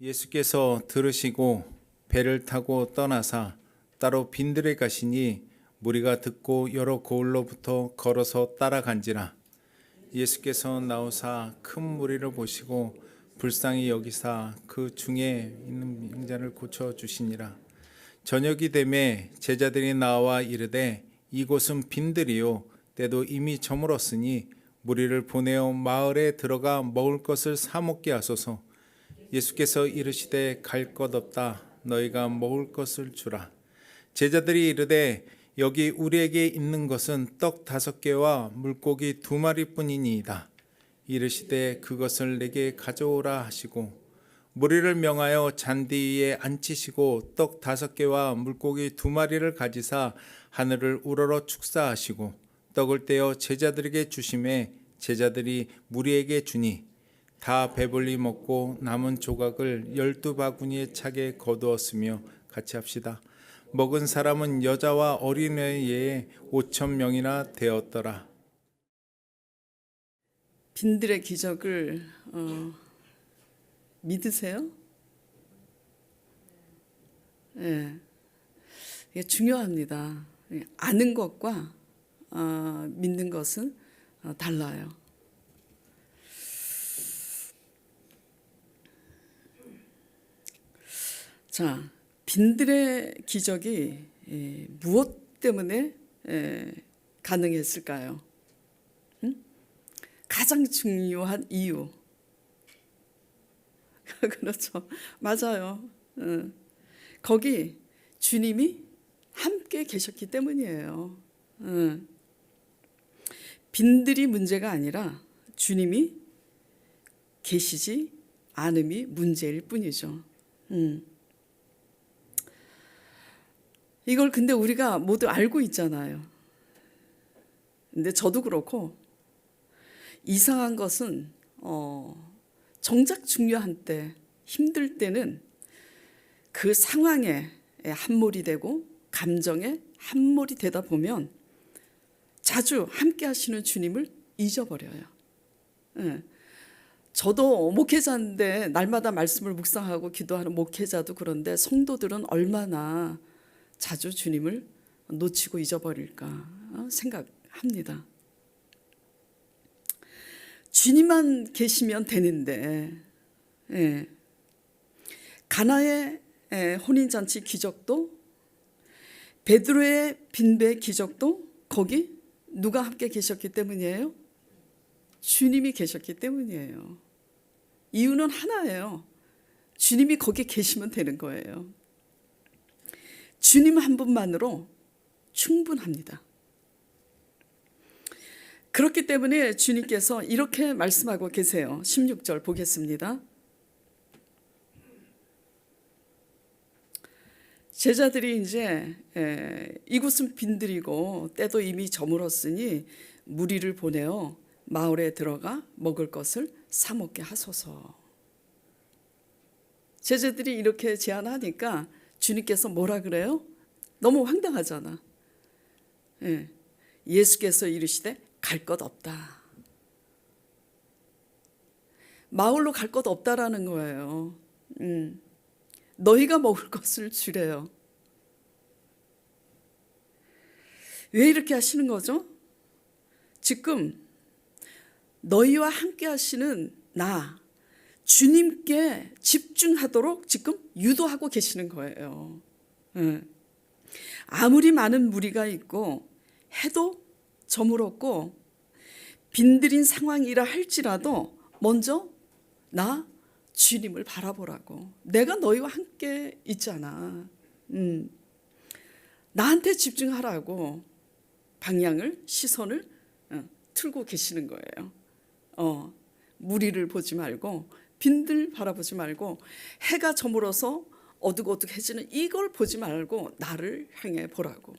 예수께서 들으시고 배를 타고 떠나사 따로 빈들에 가시니 무리가 듣고 여러 고을로부터 걸어서 따라간지라. 예수께서 나오사 큰 무리를 보시고 불쌍히 여기사 그 중에 있는 병자를 고쳐 주시니라. 저녁이 되매 제자들이 나와 이르되 이곳은 빈들이요 때도 이미 저물었으니 무리를 보내어 마을에 들어가 먹을 것을 사 먹게 하소서. 예수께서 이르시되 갈 것 없다. 너희가 먹을 것을 주라. 제자들이 이르되 여기 우리에게 있는 것은 떡 5개와 물고기 2마리뿐이니이다. 이르시되 그것을 내게 가져오라 하시고 무리를 명하여 잔디 위에 앉히시고 떡 5개와 물고기 2마리를 가지사 하늘을 우러러 축사하시고 떡을 떼어 제자들에게 주시매 제자들이 무리에게 주니 다 배불리 먹고 남은 조각을 12바구니에 차게 거두었으며 같이 합시다. 먹은 사람은 여자와 어린애 5,000명이나 되었더라. 빈들의 기적을 믿으세요? 예, 이게 중요합니다. 아는 것과 믿는 것은 달라요. 자, 빈들의 기적이 무엇 때문에 가능했을까요? 가장 중요한 이유. 그렇죠. 맞아요. 거기 주님이 함께 계셨기 때문이에요. 빈들이 문제가 아니라 주님이 계시지 않음이 문제일 뿐이죠. 이걸 근데 우리가 모두 알고 있잖아요. 근데 저도 그렇고 이상한 것은 정작 중요한 때, 힘들 때는 그 상황에 함몰이 되고 감정에 함몰이 되다 보면 자주 함께 하시는 주님을 잊어버려요. 저도 목회자인데 날마다 말씀을 묵상하고 기도하는 목회자도 그런데 성도들은 얼마나 자주 주님을 놓치고 잊어버릴까 생각합니다. 주님만 계시면 되는데, 가나의 혼인잔치 기적도, 베드로의 빈배 기적도 거기 누가 함께 계셨기 때문이에요? 주님이 계셨기 때문이에요. 이유는 하나예요. 주님이 거기 계시면 되는 거예요. 주님 한 분만으로 충분합니다. 그렇기 때문에 주님께서 이렇게 말씀하고 계세요. 16절 보겠습니다. 제자들이 이제 이곳은 빈들이고 때도 이미 저물었으니 무리를 보내어 마을에 들어가 먹을 것을 사 먹게 하소서. 제자들이 이렇게 제안하니까 주님께서 뭐라 그래요? 너무 황당하잖아. 예수께서 이르시되 갈 것 없다. 마을로 갈 것 없다라는 거예요. 너희가 먹을 것을 주래요. 왜 이렇게 하시는 거죠? 지금 너희와 함께 하시는 나, 주님께 집중하도록 지금 유도하고 계시는 거예요. 아무리 많은 무리가 있고 해도 저물었고 빈들인 상황이라 할지라도 먼저 나 주님을 바라보라고. 내가 너희와 함께 있잖아. 나한테 집중하라고 방향을, 시선을 틀고 계시는 거예요. 무리를 보지 말고 빈들 바라보지 말고 해가 저물어서 어둑어둑해지는 이걸 보지 말고 나를 향해 보라고.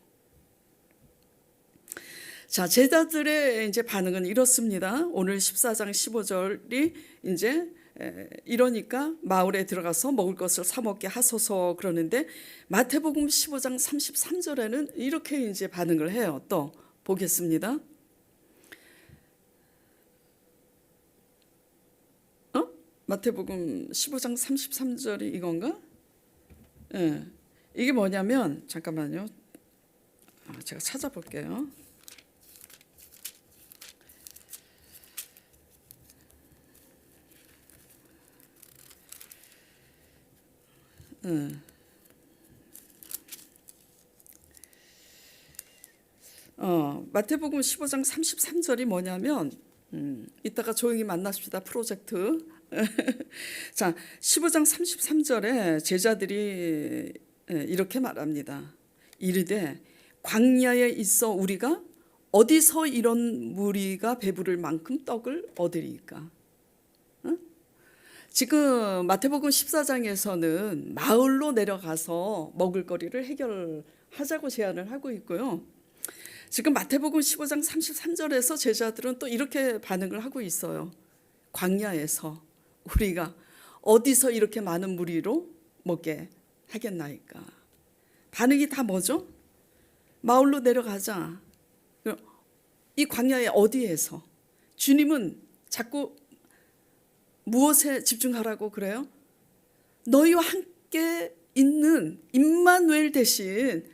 자, 제자들의 이제 반응은 이렇습니다. 오늘 14장 15절이 이제 이러니까 마을에 들어가서 먹을 것을 사 먹게 하소서 그러는데 마태복음 15장 33절에는 이렇게 이제 반응을 해요. 또 보겠습니다. 마태복음 15장 33절이 이건가? 예. 이게 뭐냐면 잠깐만요. 제가 찾아볼게요. 마태복음 15장 33절이 뭐냐면 이따가 조용히 만납시다 프로젝트. 자, 15장 33절에 제자들이 이렇게 말합니다. 이르되 광야에 있어 우리가 어디서 이런 무리가 배부를 만큼 떡을 얻으리까? 지금 마태복음 14장에서는 마을로 내려가서 먹을거리를 해결하자고 제안을 하고 있고요. 지금 마태복음 15장 33절에서 제자들은 또 이렇게 반응을 하고 있어요. 광야에서 우리가 어디서 이렇게 많은 무리로 먹게 하겠나이까? 반응이 다 뭐죠? 마을로 내려가자. 이 광야의 어디에서? 주님은 자꾸 무엇에 집중하라고 그래요? 너희와 함께 있는 임마누엘 대신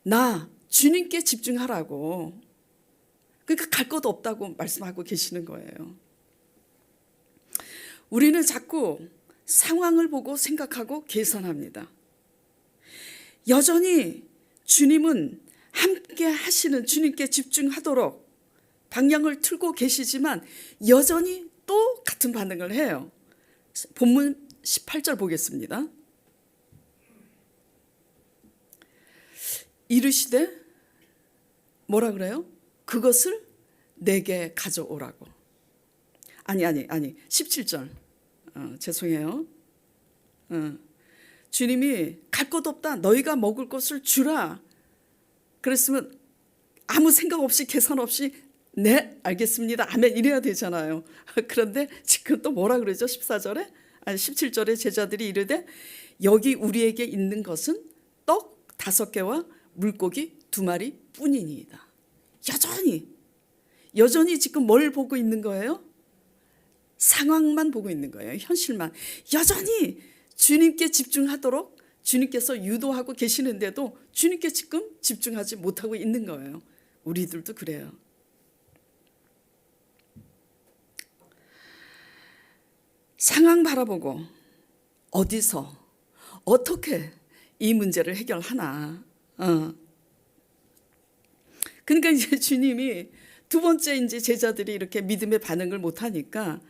나 주님께 집중하라고. 그러니까 갈 곳 없다고 말씀하고 계시는 거예요. 우리는 자꾸 상황을 보고 생각하고 계산합니다. 여전히 주님은 함께 하시는 주님께 집중하도록 방향을 틀고 계시지만 여전히 또 같은 반응을 해요. 본문 18절 보겠습니다. 이르시되 뭐라 그래요? 그것을 내게 가져오라고. 아니 17절. 죄송해요. 주님이 갈 곳 없다. 너희가 먹을 것을 주라. 그랬으면 아무 생각 없이 계산 없이 네 알겠습니다. 아멘 이래야 되잖아요. 그런데 지금 또 뭐라 그러죠? 14절에? 아니 17절에 제자들이 이르되 여기 우리에게 있는 것은 떡 5개와 물고기 2마리 뿐이니이다. 여전히 지금 뭘 보고 있는 거예요? 상황만 보고 있는 거예요. 현실만. 여전히 주님께 집중하도록 주님께서 유도하고 계시는데도 주님께 지금 집중하지 못하고 있는 거예요. 우리들도 그래요. 상황 바라보고 어디서 어떻게 이 문제를 해결하나. 그러니까 이제 주님이 두 번째 이제 제자들이 이렇게 믿음의 반응을 못하니까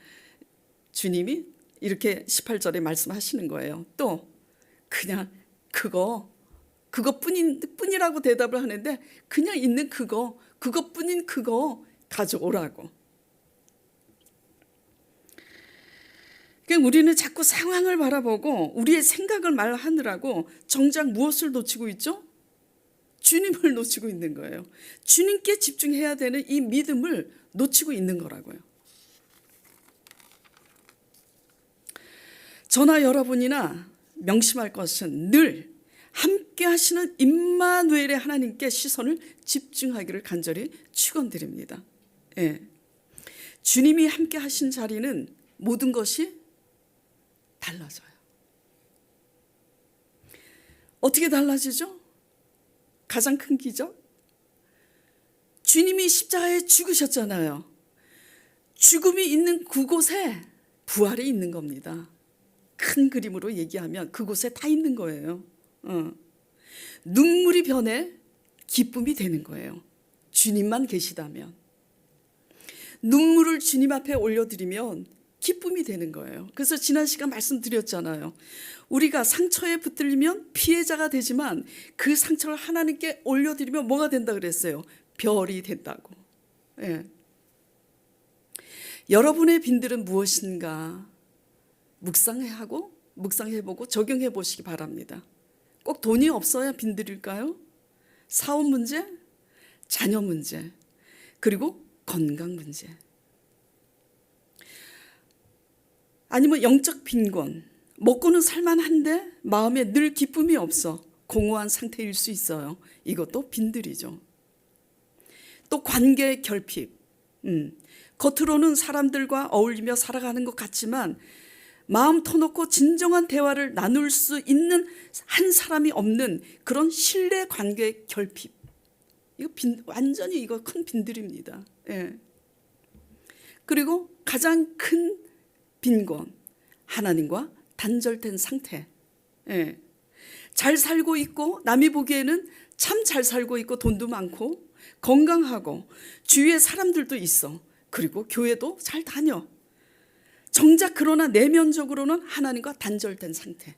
주님이 이렇게 18절에 말씀하시는 거예요. 또 그냥 그거뿐이라고 대답을 하는데 그냥 있는 그것뿐인 그거 가져오라고. 그러니까 우리는 자꾸 상황을 바라보고 우리의 생각을 말하느라고 정작 무엇을 놓치고 있죠? 주님을 놓치고 있는 거예요. 주님께 집중해야 되는 이 믿음을 놓치고 있는 거라고요. 저나 여러분이나 명심할 것은 늘 함께 하시는 임마누엘의 하나님께 시선을 집중하기를 간절히 축원드립니다. 예. 주님이 함께 하신 자리는 모든 것이 달라져요. 어떻게 달라지죠? 가장 큰 기적? 주님이 십자가에 죽으셨잖아요. 죽음이 있는 그곳에 부활이 있는 겁니다. 큰 그림으로 얘기하면 그곳에 다 있는 거예요. 눈물이 변해 기쁨이 되는 거예요. 주님만 계시다면. 눈물을 주님 앞에 올려드리면 기쁨이 되는 거예요. 그래서 지난 시간 말씀드렸잖아요. 우리가 상처에 붙들리면 피해자가 되지만 그 상처를 하나님께 올려드리면 뭐가 된다 그랬어요? 별이 된다고. 예. 여러분의 빈들은 무엇인가 묵상해보고 적용해 보시기 바랍니다. 꼭 돈이 없어야 빈들일까요? 사업 문제, 자녀 문제, 그리고 건강 문제. 아니면 영적 빈곤, 먹고는 살만한데 마음에 늘 기쁨이 없어 공허한 상태일 수 있어요. 이것도 빈들이죠. 또 관계의 결핍, 겉으로는 사람들과 어울리며 살아가는 것 같지만 마음 터놓고 진정한 대화를 나눌 수 있는 한 사람이 없는 그런 신뢰 관계 결핍. 이거 완전히 이거 큰 빈들입니다. 예. 그리고 가장 큰 빈곤, 하나님과 단절된 상태. 예. 잘 살고 있고 남이 보기에는 참 잘 살고 있고 돈도 많고 건강하고 주위에 사람들도 있어. 그리고 교회도 잘 다녀. 정작 그러나 내면적으로는 하나님과 단절된 상태.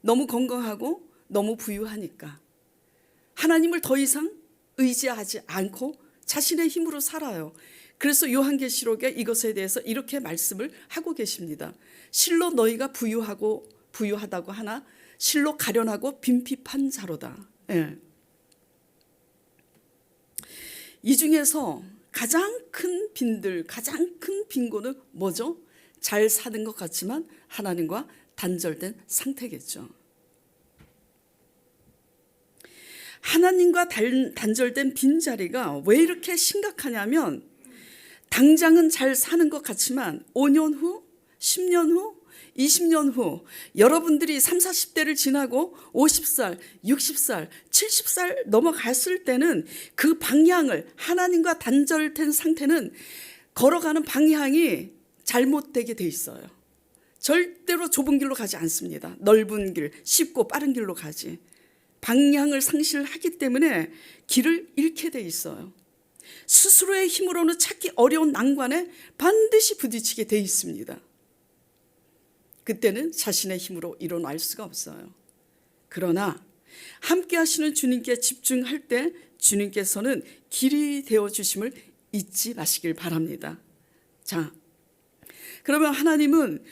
너무 건강하고 너무 부유하니까 하나님을 더 이상 의지하지 않고 자신의 힘으로 살아요. 그래서 요한계시록에 이것에 대해서 이렇게 말씀을 하고 계십니다. 실로 너희가 부유하다고 하나 실로 가련하고 빈핍한 자로다. 예. 이 중에서 가장 큰 빈들, 가장 큰 빈곤은 뭐죠? 잘 사는 것 같지만 하나님과 단절된 상태겠죠. 하나님과 단절된 빈자리가 왜 이렇게 심각하냐면 당장은 잘 사는 것 같지만 5년 후, 10년 후, 20년 후 여러분들이 30, 40대를 지나고 50살, 60살, 70살 넘어갔을 때는 그 방향을 하나님과 단절된 상태는 걸어가는 방향이 잘못되게 돼 있어요. 절대로 좁은 길로 가지 않습니다. 넓은 길, 쉽고 빠른 길로 가지. 방향을 상실하기 때문에 길을 잃게 돼 있어요. 스스로의 힘으로는 찾기 어려운 난관에 반드시 부딪히게 돼 있습니다. 그때는 자신의 힘으로 일어날 수가 없어요. 그러나 함께 하시는 주님께 집중할 때 주님께서는 길이 되어주심을 잊지 마시길 바랍니다. 자, 그러면 하나님은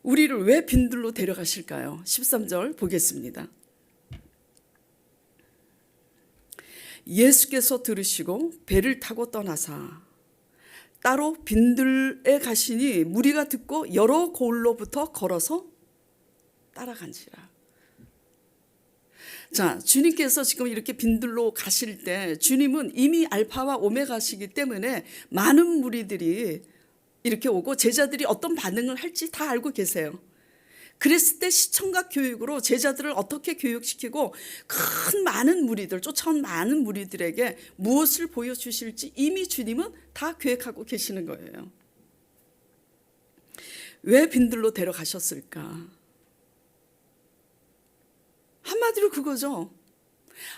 우리를 왜 빈들로 데려가실까요? 13절 보겠습니다. 예수께서 들으시고 배를 타고 떠나사 따로 빈들에 가시니 무리가 듣고 여러 고을로부터 걸어서 따라간지라. 자, 주님께서 지금 이렇게 빈들로 가실 때 주님은 이미 알파와 오메가시기 때문에 많은 무리들이 이렇게 오고 제자들이 어떤 반응을 할지 다 알고 계세요. 그랬을 때 시청각 교육으로 제자들을 어떻게 교육시키고 큰 많은 무리들, 쫓아온 많은 무리들에게 무엇을 보여주실지 이미 주님은 다 계획하고 계시는 거예요. 왜 빈들로 데려가셨을까? 한마디로 그거죠.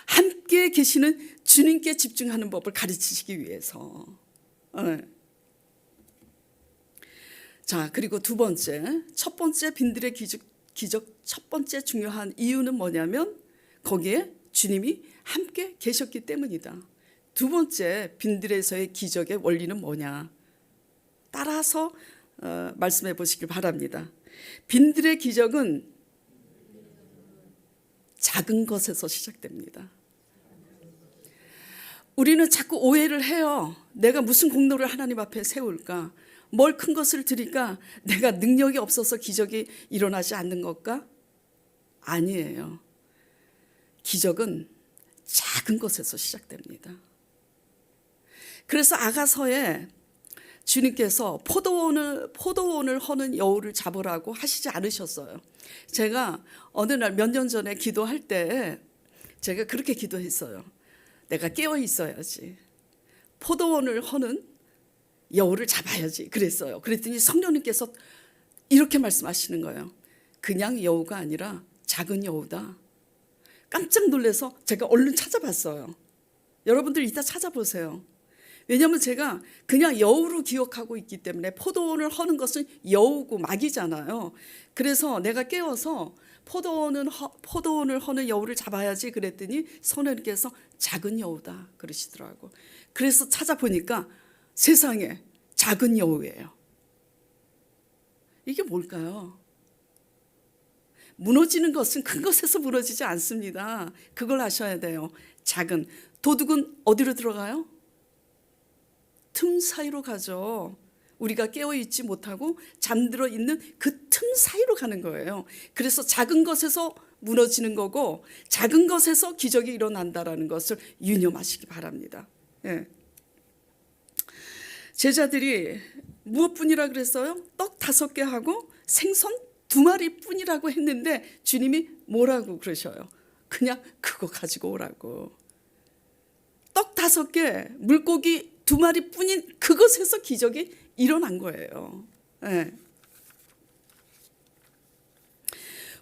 함께 계시는 주님께 집중하는 법을 가르치시기 위해서. 자, 그리고 두 번째, 첫 번째 빈들의 기적 첫 번째 중요한 이유는 뭐냐면 거기에 주님이 함께 계셨기 때문이다. 두 번째 빈들에서의 기적의 원리는 뭐냐? 따라서 말씀해 보시길 바랍니다. 빈들의 기적은 작은 것에서 시작됩니다. 우리는 자꾸 오해를 해요. 내가 무슨 공로를 하나님 앞에 세울까? 뭘 큰 것을 드릴까? 내가 능력이 없어서 기적이 일어나지 않는 것까? 아니에요. 기적은 작은 것에서 시작됩니다. 그래서 아가서에 주님께서 포도원을 허는 여우를 잡으라고 하시지 않으셨어요. 제가 어느 날 몇 년 전에 기도할 때 제가 그렇게 기도했어요. 내가 깨어 있어야지. 포도원을 허는 여우를 잡아야지 그랬어요. 그랬더니 성령님께서 이렇게 말씀하시는 거예요. 그냥 여우가 아니라 작은 여우다. 깜짝 놀라서 제가 얼른 찾아봤어요. 여러분들 이따 찾아보세요. 왜냐하면 제가 그냥 여우로 기억하고 있기 때문에 포도원을 허는 것은 여우고 막이잖아요. 그래서 내가 깨워서 포도원을 허는 여우를 잡아야지 그랬더니 성령님께서 작은 여우다 그러시더라고. 그래서 찾아보니까 세상에 작은 여우예요. 이게 뭘까요? 무너지는 것은 큰 것에서 무너지지 않습니다. 그걸 아셔야 돼요. 작은 도둑은 어디로 들어가요? 틈 사이로 가죠. 우리가 깨어있지 못하고 잠들어 있는 그 틈 사이로 가는 거예요. 그래서 작은 것에서 무너지는 거고 작은 것에서 기적이 일어난다라는 것을 유념하시기 바랍니다. 예. 제자들이 무엇뿐이라 그랬어요? 떡 5개 하고 생선 2마리뿐이라고 했는데 주님이 뭐라고 그러셔요? 그냥 그거 가지고 오라고. 떡 5개, 물고기 2마리뿐인 그것에서 기적이 일어난 거예요. 네.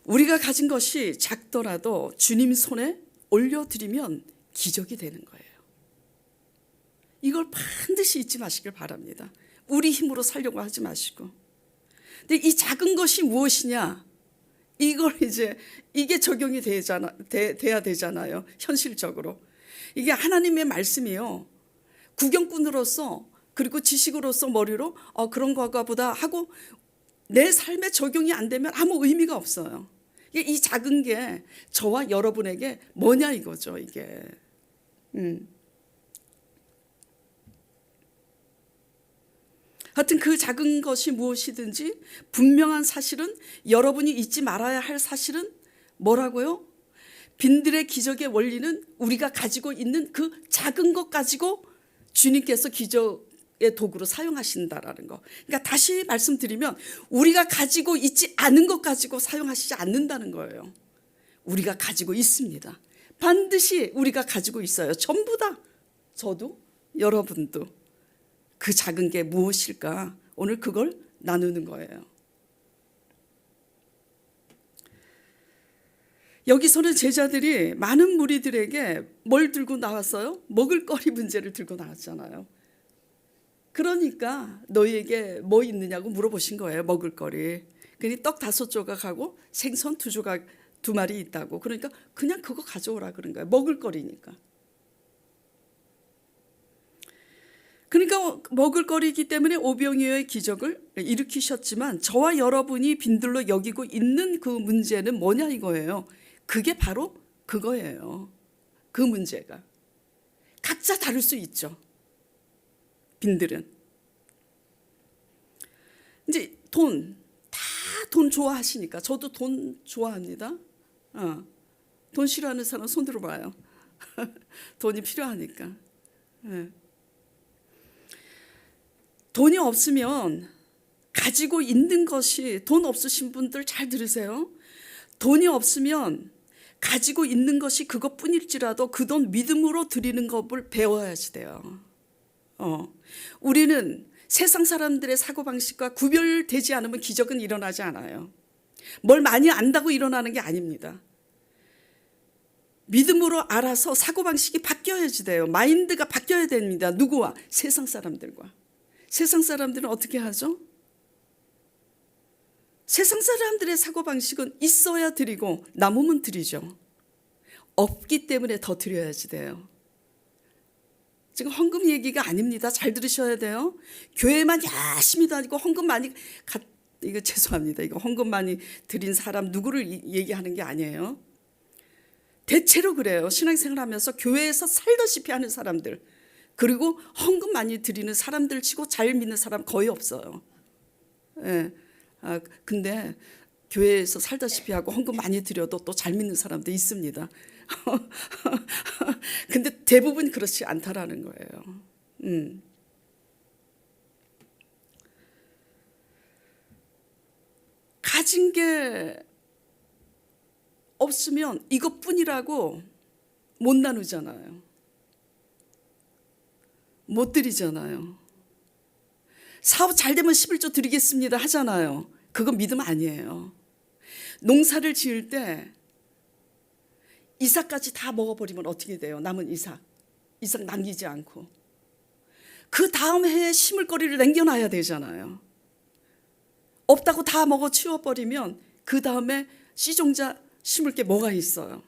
우리가 가진 것이 작더라도 주님 손에 올려드리면 기적이 되는 거예요. 이걸 반드시 잊지 마시길 바랍니다. 우리 힘으로 살려고 하지 마시고. 근데 이 작은 것이 무엇이냐? 이걸 이게 적용이 돼야 되잖아요. 현실적으로. 이게 하나님의 말씀이요. 구경꾼으로서 그리고 지식으로서 머리로 그런 건가 보다 하고 내 삶에 적용이 안 되면 아무 의미가 없어요. 이 작은 게 저와 여러분에게 뭐냐 이거죠. 이게. 하여튼 그 작은 것이 무엇이든지 분명한 사실은 여러분이 잊지 말아야 할 사실은 뭐라고요? 빈들의 기적의 원리는 우리가 가지고 있는 그 작은 것 가지고 주님께서 기적의 도구로 사용하신다라는 거. 그러니까 다시 말씀드리면 우리가 가지고 있지 않은 것 가지고 사용하시지 않는다는 거예요. 우리가 가지고 있습니다. 반드시 우리가 가지고 있어요. 전부 다. 저도 여러분도. 그 작은 게 무엇일까? 오늘 그걸 나누는 거예요. 여기서는 제자들이 많은 무리들에게 뭘 들고 나왔어요? 먹을거리 문제를 들고 나왔잖아요. 그러니까 너희에게 뭐 있느냐고 물어보신 거예요. 먹을거리. 그러니 떡 5조각하고 생선 2마리 있다고. 그러니까 그냥 그거 가져오라 그런 거예요. 먹을거리니까. 그러니까 먹을거리이기 때문에 오병이어의 기적을 일으키셨지만 저와 여러분이 빈들로 여기고 있는 그 문제는 뭐냐 이거예요. 그게 바로 그거예요. 그 문제가. 각자 다를 수 있죠. 빈들은. 이제 돈 좋아하시니까. 저도 돈 좋아합니다. 돈 싫어하는 사람 손 들어봐요. 돈이 필요하니까. 네. 돈이 없으면 가지고 있는 것이, 돈 없으신 분들 잘 들으세요. 돈이 없으면 가지고 있는 것이 그것뿐일지라도 그 돈 믿음으로 드리는 것을 배워야지 돼요. 우리는 세상 사람들의 사고방식과 구별되지 않으면 기적은 일어나지 않아요. 뭘 많이 안다고 일어나는 게 아닙니다. 믿음으로 알아서 사고방식이 바뀌어야지 돼요. 마인드가 바뀌어야 됩니다. 누구와? 세상 사람들과. 세상 사람들은 어떻게 하죠? 세상 사람들의 사고방식은 있어야 드리고 남으면 드리죠. 없기 때문에 더 드려야지 돼요. 지금 헌금 얘기가 아닙니다. 잘 들으셔야 돼요. 교회만 열심히 다니고 헌금 많이 이거 죄송합니다. 이거 헌금 많이 드린 사람 누구를 얘기하는 게 아니에요. 대체로 그래요. 신앙생활 하면서 교회에서 살다시피 하는 사람들, 그리고 헌금 많이 드리는 사람들 치고 잘 믿는 사람 거의 없어요. 예. 근데 교회에서 살다시피 하고 헌금 많이 드려도 또 잘 믿는 사람도 있습니다. 근데 대부분 그렇지 않다라는 거예요. 가진 게 없으면 이것뿐이라고 못 나누잖아요. 못 드리잖아요. 사업 잘 되면 11조 드리겠습니다 하잖아요. 그건 믿음 아니에요. 농사를 지을 때 이삭까지 다 먹어버리면 어떻게 돼요? 남은 이삭 남기지 않고. 그 다음 해에 심을 거리를 남겨놔야 되잖아요. 없다고 다 먹어 치워버리면 그 다음에 씨종자 심을 게 뭐가 있어요?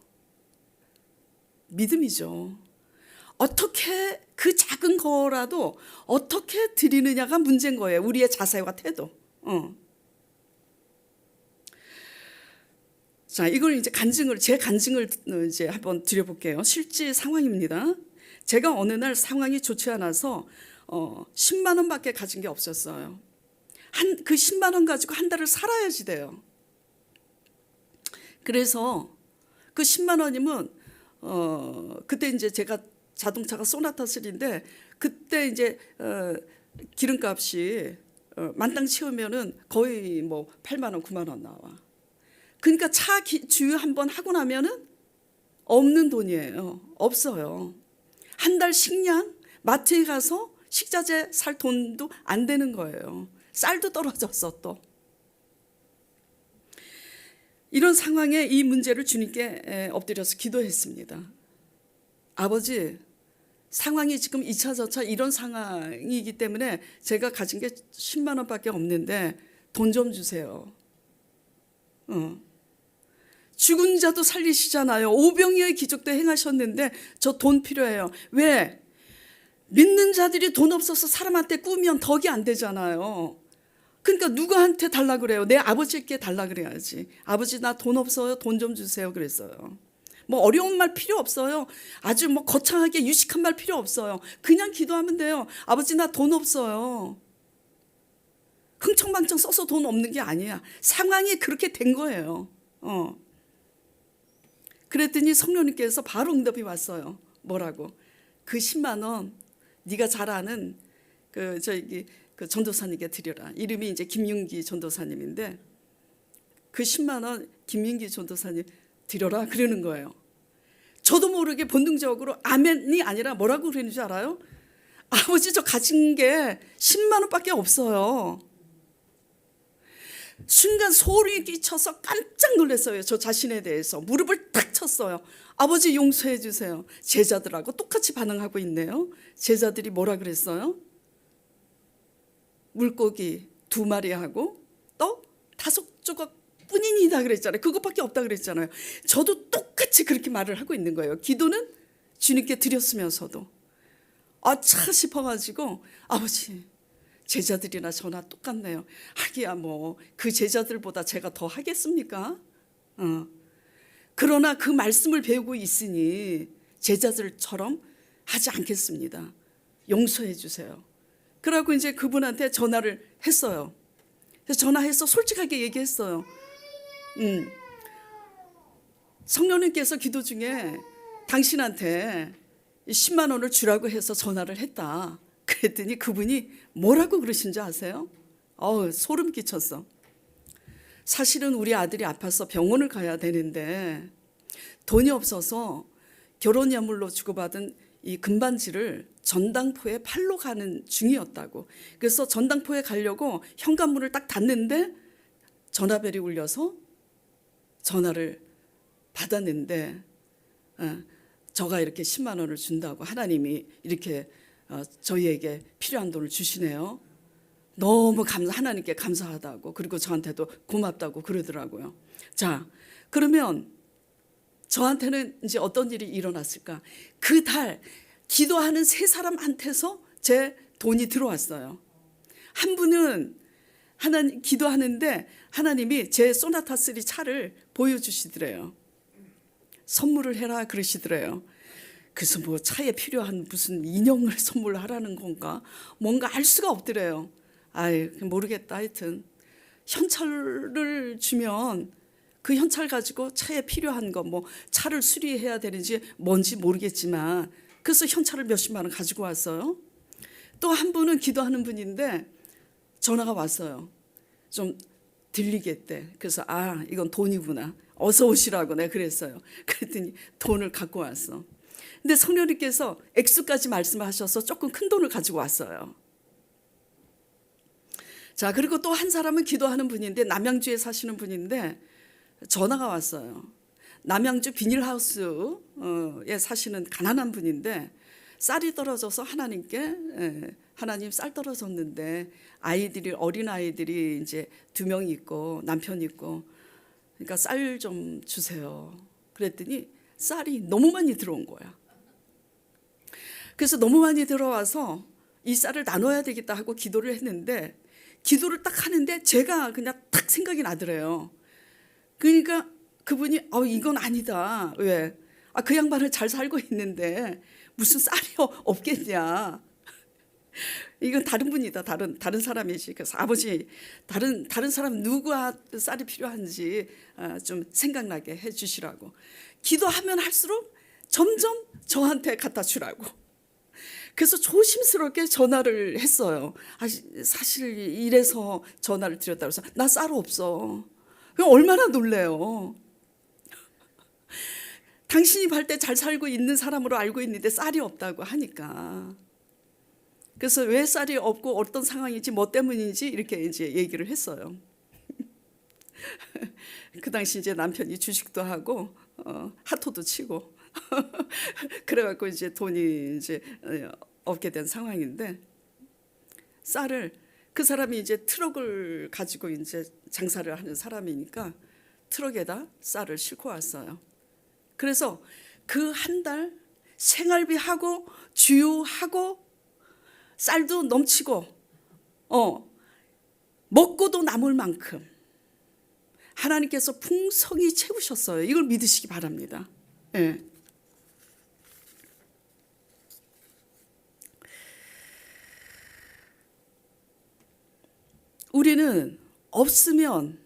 믿음이죠. 어떻게 그 작은 거라도 어떻게 드리느냐가 문제인 거예요. 우리의 자세와 태도. 자, 이걸 이제 제 간증을 이제 한번 드려볼게요. 실제 상황입니다. 제가 어느 날 상황이 좋지 않아서 10만 원밖에 가진 게 없었어요. 그 10만 원 가지고 한 달을 살아야지 돼요. 그래서 그 10만 원이면 그때 이제 제가 자동차가 소나타 3인데 그때 이제 기름값이 만땅 치우면은 거의 뭐 8만 원, 9만 원 나와. 그러니까 주유 한번 하고 나면은 없는 돈이에요. 없어요. 한 달 식량 마트에 가서 식자재 살 돈도 안 되는 거예요. 쌀도 떨어졌어 또. 이런 상황에 이 문제를 주님께 엎드려서 기도했습니다. 아버지, 상황이 지금 2차 저차 이런 상황이기 때문에 제가 가진 게 10만 원밖에 없는데 돈 좀 주세요. 죽은 자도 살리시잖아요. 오병이어의 기적도 행하셨는데 저 돈 필요해요. 왜? 믿는 자들이 돈 없어서 사람한테 꾸면 덕이 안 되잖아요. 그러니까 누구한테 달라 그래요? 내 아버지께 달라 그래야지. 아버지 나 돈 없어요. 돈 좀 주세요. 그랬어요. 뭐 어려운 말 필요 없어요. 아주 뭐 거창하게 유식한 말 필요 없어요. 그냥 기도하면 돼요. 아버지 나 돈 없어요. 흥청망청 써서 돈 없는 게 아니야. 상황이 그렇게 된 거예요. 그랬더니 성령님께서 바로 응답이 왔어요. 뭐라고? 그 10만 원 네가 잘 아는 그 전도사님께 드려라. 이름이 이제 김윤기 전도사님인데 그 10만 원 김윤기 전도사님 드려라 그러는 거예요. 저도 모르게 본능적으로 아멘이 아니라 뭐라고 그러는 줄 알아요? 아버지 저 가진 게 10만 원밖에 없어요. 순간 소름이 끼쳐서 깜짝 놀랐어요. 저 자신에 대해서 무릎을 탁 쳤어요. 아버지 용서해 주세요. 제자들하고 똑같이 반응하고 있네요. 제자들이 뭐라 그랬어요? 물고기 2마리하고 떡 5조각 뿐이다 그랬잖아요. 그것밖에 없다 그랬잖아요. 저도 똑같이 그렇게 말을 하고 있는 거예요. 기도는 주님께 드렸으면서도 차 싶어가지고 아버지 제자들이나 저나 똑같네요. 하기야 뭐 그 제자들보다 제가 더 하겠습니까? 그러나 그 말씀을 배우고 있으니 제자들처럼 하지 않겠습니다. 용서해 주세요. 그러고 이제 그분한테 전화를 했어요. 그래서 전화해서 솔직하게 얘기했어요. 성령님께서 기도 중에 당신한테 10만 원을 주라고 해서 전화를 했다. 그랬더니 그분이 뭐라고 그러신 줄 아세요? 소름 끼쳤어. 사실은 우리 아들이 아파서 병원을 가야 되는데 돈이 없어서 결혼예물로 주고받은 이 금반지를 전당포에 팔러 가는 중이었다고. 그래서 전당포에 가려고 현관문을 딱 닫는데 전화벨이 울려서 전화를 받았는데 저가 이렇게 10만 원을 준다고 하나님이 이렇게 저희에게 필요한 돈을 주시네요. 너무 하나님께 감사하다고 그리고 저한테도 고맙다고 그러더라고요. 자, 그러면 저한테는 이제 어떤 일이 일어났을까? 그 달 기도하는 3사람한테서 제 돈이 들어왔어요. 한 분은 하나님 기도하는데 하나님이 제 소나타 3 차를 보여주시더래요. 선물을 해라 그러시더래요. 그래서 뭐 차에 필요한 무슨 인형을 선물하라는 건가? 뭔가 알 수가 없더래요. 모르겠다. 하여튼 현찰을 주면 그 현찰 가지고 차에 필요한 거 뭐 차를 수리해야 되는지 뭔지 모르겠지만 그래서 현찰을 몇십만 원 가지고 왔어요. 또 한 분은 기도하는 분인데 전화가 왔어요. 좀 들리겠대. 그래서 이건 돈이구나. 어서 오시라고 내가 그랬어요. 그랬더니 돈을 갖고 왔어. 근데 성령님께서 액수까지 말씀하셔서 조금 큰 돈을 가지고 왔어요. 자, 그리고 또 한 사람은 기도하는 분인데 남양주에 사시는 분인데 전화가 왔어요. 남양주 비닐하우스에 사시는 가난한 분인데 쌀이 떨어져서 하나님께 하나님 쌀 떨어졌는데 어린 아이들이 이제 2명 있고 남편 있고 그러니까 쌀 좀 주세요. 그랬더니 쌀이 너무 많이 들어온 거야. 그래서 너무 많이 들어와서 이 쌀을 나눠야 되겠다 하고 기도를 했는데 기도를 딱 하는데 제가 그냥 딱 생각이 나더래요. 그러니까 그분이 이건 아니다. 왜? 그 양반은 잘 살고 있는데 무슨 쌀이 없겠냐. 이건 다른 분이다. 다른 사람이지. 그래서 아버지 다른 사람 누구와 쌀이 필요한지 좀 생각나게 해주시라고. 기도하면 할수록 점점 저한테 갖다 주라고. 그래서 조심스럽게 전화를 했어요. 사실 이래서 전화를 드렸다고 해서 나 쌀 없어. 그럼 얼마나 놀래요. 당신이 발 때 잘 살고 있는 사람으로 알고 있는데 쌀이 없다고 하니까. 그래서 왜 쌀이 없고 어떤 상황인지 뭐 때문인지 이렇게 이제 얘기를 했어요. 그 당시 이제 남편이 주식도 하고 하토도 치고 그래갖고 이제 돈이 이제 없게 된 상황인데 쌀을 그 사람이 이제 트럭을 가지고 이제 장사를 하는 사람이니까 트럭에다 쌀을 싣고 왔어요. 그래서 그 한 달 생활비하고 주유하고 쌀도 넘치고 먹고도 남을 만큼 하나님께서 풍성히 채우셨어요. 이걸 믿으시기 바랍니다. 예. 우리는 없으면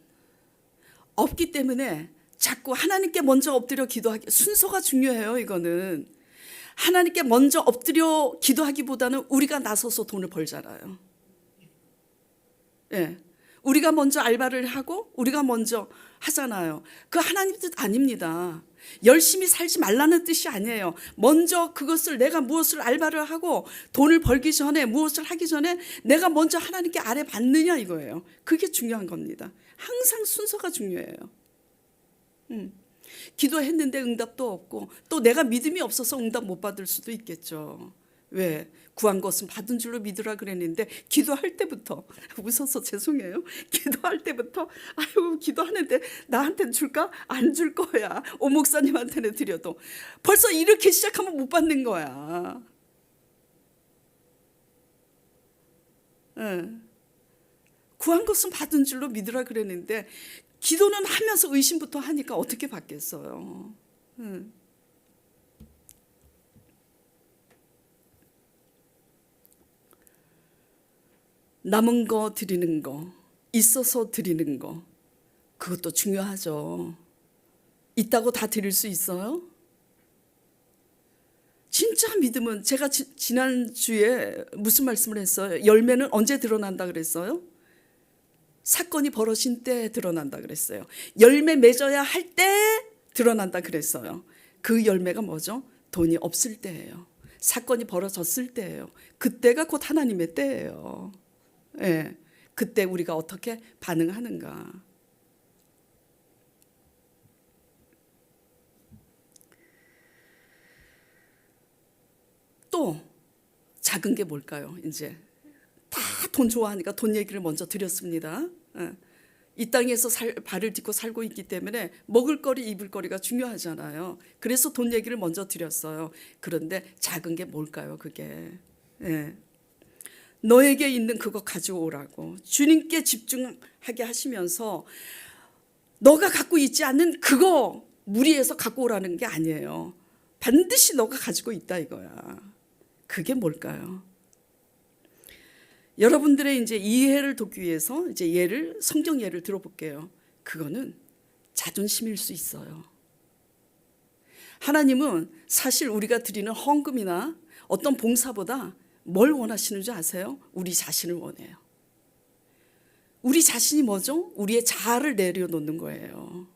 없기 때문에 자꾸 하나님께 먼저 엎드려 기도하기, 순서가 중요해요. 이거는 하나님께 먼저 엎드려 기도하기보다는 우리가 나서서 돈을 벌잖아요. 예. 우리가 먼저 알바를 하고 우리가 먼저 하잖아요. 그 하나님 뜻 아닙니다. 열심히 살지 말라는 뜻이 아니에요. 먼저 그것을 내가 무엇을 알바를 하고 돈을 벌기 전에 무엇을 하기 전에 내가 먼저 하나님께 아뢰 받느냐 이거예요. 그게 중요한 겁니다. 항상 순서가 중요해요. 기도했는데 응답도 없고 또 내가 믿음이 없어서 응답 못 받을 수도 있겠죠. 왜? 구한 것은 받은 줄로 믿으라 그랬는데 기도할 때부터 웃어서 죄송해요. 기도할 때부터 아유 기도하는데 나한테는 줄까? 안 줄 거야. 오 목사님한테는 드려도 벌써 이렇게 시작하면 못 받는 거야. 네. 구한 것은 받은 줄로 믿으라 그랬는데 기도는 하면서 의심부터 하니까 어떻게 받겠어요. 남은 거 드리는 거, 있어서 드리는 거, 그것도 중요하죠. 있다고 다 드릴 수 있어요? 진짜 믿음은 제가 지난주에 무슨 말씀을 했어요? 열매는 언제 드러난다 그랬어요? 사건이 벌어진 때 드러난다 그랬어요. 열매 맺어야 할 때 드러난다 그랬어요. 그 열매가 뭐죠? 돈이 없을 때예요. 사건이 벌어졌을 때예요. 그때가 곧 하나님의 때예요. 예, 그때 우리가 어떻게 반응하는가. 또 작은 게 뭘까요? 이제 다 돈 좋아하니까 돈 얘기를 먼저 드렸습니다. 예. 이 땅에서 발을 딛고 살고 있기 때문에 먹을 거리 입을 거리가 중요하잖아요. 그래서 돈 얘기를 먼저 드렸어요. 그런데 작은 게 뭘까요? 그게 예. 너에게 있는 그거 가져오라고 주님께 집중하게 하시면서 너가 갖고 있지 않는 그거 무리해서 갖고 오라는 게 아니에요. 반드시 너가 가지고 있다 이거야. 그게 뭘까요? 여러분들의 이제 이해를 돕기 위해서 이제 성경 예를 들어볼게요. 그거는 자존심일 수 있어요. 하나님은 사실 우리가 드리는 헌금이나 어떤 봉사보다 뭘 원하시는 줄 아세요? 우리 자신을 원해요. 우리 자신이 뭐죠? 우리의 자아를 내려놓는 거예요.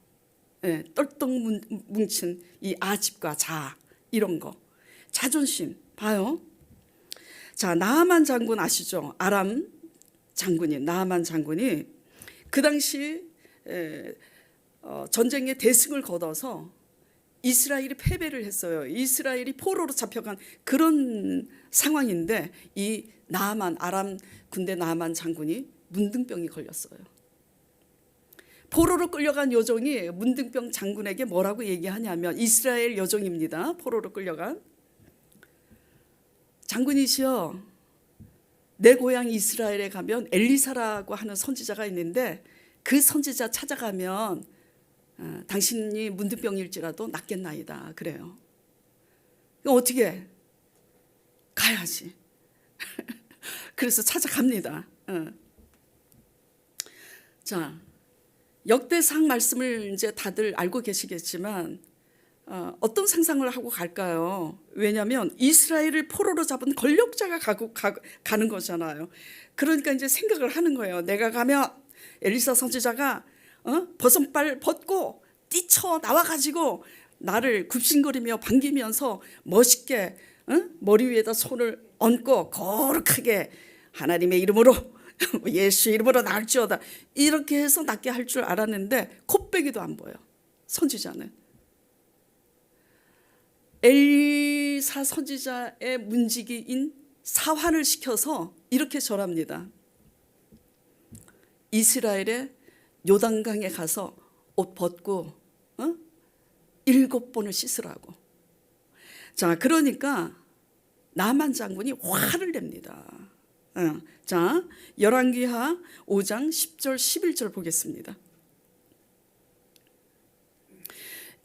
네, 똘똘 뭉친 이 아집과 자아 이런 거. 자존심 봐요. 자, 나하만 장군 아시죠? 아람 장군이 나하만 장군이 그 당시 전쟁에 대승을 거둬서 이스라엘이 패배를 했어요. 이스라엘이 포로로 잡혀간 그런 상황인데 이 나하만 아람 군대 나하만 장군이 문둥병이 걸렸어요. 포로로 끌려간 여종이 문둥병 장군에게 뭐라고 얘기하냐면 이스라엘 여종입니다. 포로로 끌려간 장군이시여 내 고향 이스라엘에 가면 엘리사라고 하는 선지자가 있는데 그 선지자 찾아가면 당신이 문둥병일지라도 낫겠나이다 그래요. 그럼 어떻게 해? 가야지. 그래서 찾아갑니다. 자, 역대상 말씀을 이제 다들 알고 계시겠지만 어떤 상상을 하고 갈까요? 왜냐하면 이스라엘을 포로로 잡은 권력자가 가는 거잖아요. 그러니까 이제 생각을 하는 거예요. 내가 가면 엘리사 선지자가 버선발 벗고 뛰쳐 나와가지고 나를 굽신거리며 반기면서 멋있게 머리 위에다 손을 얹고 거룩하게 하나님의 이름으로 예수의 이름으로 나을지어다 이렇게 해서 낫게 할 줄 알았는데 콧배기도 안 보여. 선지자는 엘리사 선지자의 문지기인 사환을 시켜서 이렇게 절합니다. 이스라엘의 요단강에 가서 옷 벗고 7번을 씻으라고. 자, 그러니까 나만 장군이 화를 냅니다. 자, 열왕기하 5장 10절 11절 보겠습니다.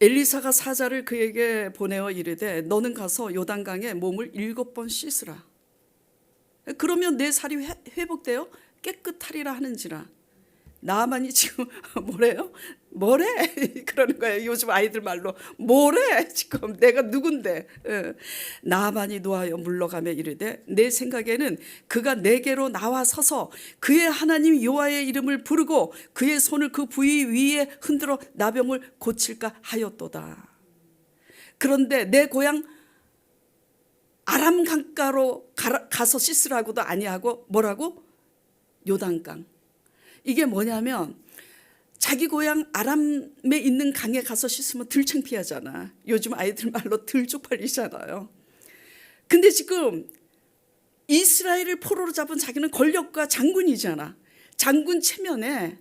엘리사가 사자를 그에게 보내어 이르되 너는 가서 요단강에 몸을 7번 씻으라. 그러면 내 살이 회복되어 깨끗하리라 하는지라. 나만이 지금 뭐래요? 뭐래? 그러는 거예요. 요즘 아이들 말로 뭐래? 지금 내가 누군데? 나만이 노하여 물러가며 이르되 내 생각에는 그가 내게로 나와 서서 그의 하나님 여호와의 이름을 부르고 그의 손을 그 부위 위에 흔들어 나병을 고칠까 하였도다. 그런데 내 고향 아람 강가로 가서 씻으라고도 아니하고 뭐라고? 요단강. 이게 뭐냐면 자기 고향 아람에 있는 강에 가서 씻으면 덜 창피하잖아. 요즘 아이들 말로 덜 쪽팔리잖아요. 근데 지금 이스라엘을 포로로 잡은 자기는 권력과 장군이잖아. 장군 체면에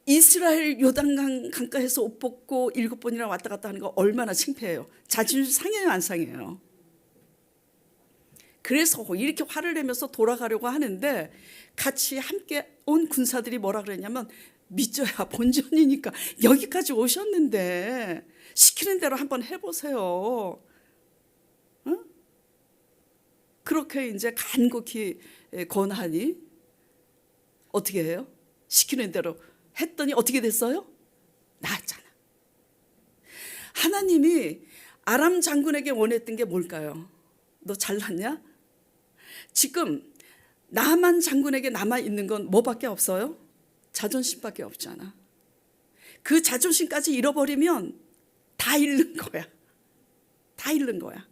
이스라엘 요단강 강가에서 옷 벗고 7번이나 왔다 갔다 하는 거 얼마나 창피해요. 자존심 상해요, 안 상해요? 그래서 이렇게 화를 내면서 돌아가려고 하는데 같이 함께 온 군사들이 뭐라 그랬냐면 믿져야 본전이니까 여기까지 오셨는데 시키는 대로 한번 해보세요. 그렇게 이제 간곡히 권하니 어떻게 해요? 시키는 대로 했더니 어떻게 됐어요? 나았잖아. 하나님이 아람 장군에게 원했던 게 뭘까요? 너 잘났냐? 지금 나만 장군에게 남아있는 건 뭐밖에 없어요? 자존심밖에 없잖아. 그 자존심까지 잃어버리면 다 잃는 거야. 다 잃는 거야.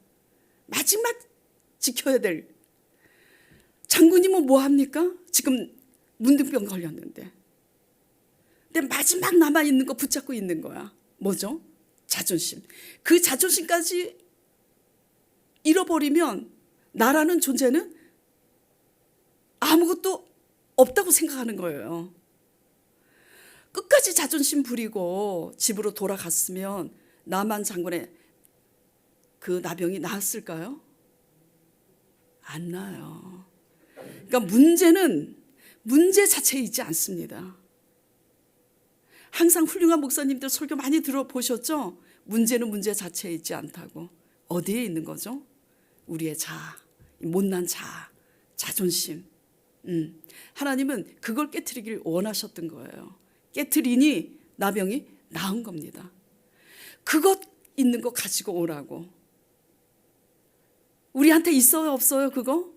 마지막 지켜야 될 장군이면 뭐합니까? 지금 문둥병 걸렸는데. 근데 마지막 남아있는 거 붙잡고 있는 거야. 뭐죠? 자존심. 그 자존심까지 잃어버리면 나라는 존재는 아무것도 없다고 생각하는 거예요. 끝까지 자존심 부리고 집으로 돌아갔으면 나만 장군의 그 나병이 나았을까요? 안 나요. 그러니까 문제는 문제 자체에 있지 않습니다. 항상 훌륭한 목사님들 설교 많이 들어보셨죠? 문제는 문제 자체에 있지 않다고. 어디에 있는 거죠? 우리의 자아, 못난 자아, 자존심. 하나님은 그걸 깨트리길 원하셨던 거예요. 깨트리니 나병이 나은 겁니다. 그것 있는 거 가지고 오라고. 우리한테 있어요, 없어요, 그거?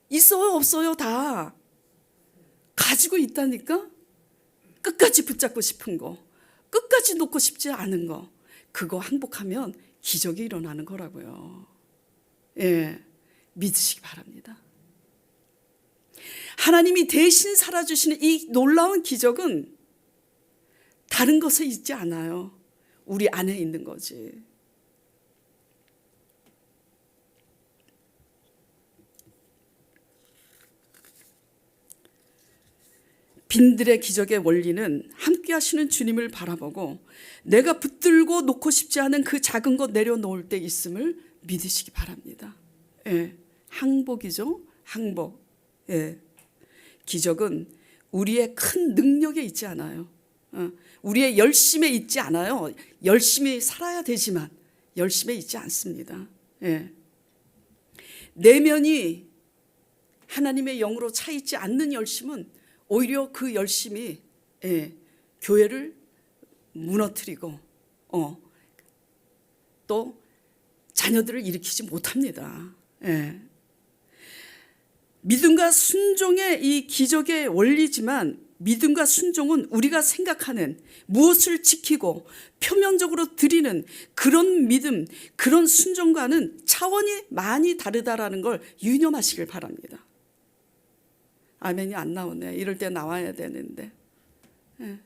있어요, 없어요, 다. 가지고 있다니까? 끝까지 붙잡고 싶은 거, 끝까지 놓고 싶지 않은 거, 그거 항복하면 기적이 일어나는 거라고요. 예, 믿으시기 바랍니다. 하나님이 대신 살아주시는 이 놀라운 기적은 다른 것에 있지 않아요. 우리 안에 있는 거지. 빈들의 기적의 원리는 함께 하시는 주님을 바라보고 내가 붙들고 놓고 싶지 않은 그 작은 것 내려놓을 때 있음을 믿으시기 바랍니다. 예, 항복이죠. 항복. 예. 기적은 우리의 큰 능력에 있지 않아요. 우리의 열심에 있지 않아요. 열심히 살아야 되지만 열심에 있지 않습니다. 예. 내면이 하나님의 영으로 차 있지 않는 열심은 오히려 그 열심이 교회를 무너뜨리고 또 자녀들을 일으키지 못합니다. 예. 믿음과 순종의 이 기적의 원리지만 믿음과 순종은 우리가 생각하는 무엇을 지키고 표면적으로 드리는 그런 믿음, 그런 순종과는 차원이 많이 다르다라는 걸 유념하시길 바랍니다. 아멘이 안 나오네. 이럴 때 나와야 되는데. 예.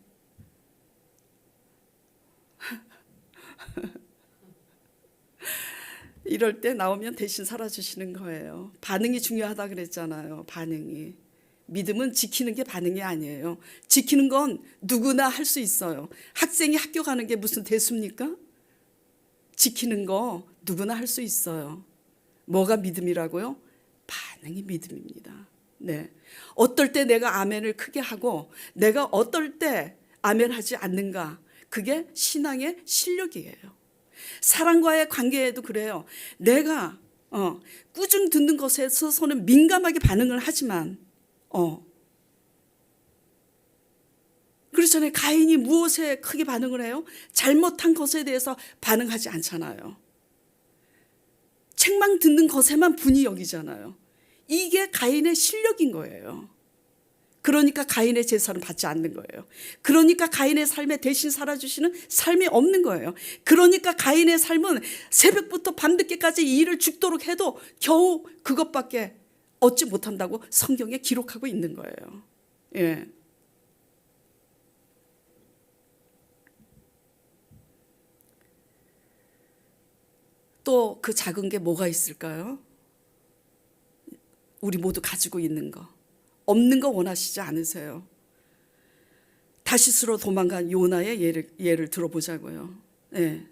이럴 때 나오면 대신 살아주시는 거예요. 반응이 중요하다 그랬잖아요. 반응이. 믿음은 지키는 게 반응이 아니에요. 지키는 건 누구나 할 수 있어요. 학생이 학교 가는 게 무슨 대수입니까? 지키는 거 누구나 할 수 있어요. 뭐가 믿음이라고요? 반응이 믿음입니다. 네. 어떨 때 내가 아멘을 크게 하고 내가 어떨 때 아멘 하지 않는가? 그게 신앙의 실력이에요. 사람과의 관계에도 그래요. 내가 꾸중 듣는 것에 있어서는 민감하게 반응을 하지만 그렇잖아요. 가인이 무엇에 크게 반응을 해요? 잘못한 것에 대해서 반응하지 않잖아요. 책망 듣는 것에만 분이 여기잖아요. 이게 가인의 실력인 거예요. 그러니까 가인의 제사는 받지 않는 거예요. 그러니까 가인의 삶에 대신 살아주시는 삶이 없는 거예요. 그러니까 가인의 삶은 새벽부터 밤늦게까지 이 일을 죽도록 해도 겨우 그것밖에 얻지 못한다고 성경에 기록하고 있는 거예요. 예. 또 그 작은 게 뭐가 있을까요? 우리 모두 가지고 있는 거. 없는 거 원하시지 않으세요? 다시스로 도망간 요나의 예를 들어보자고요. 네.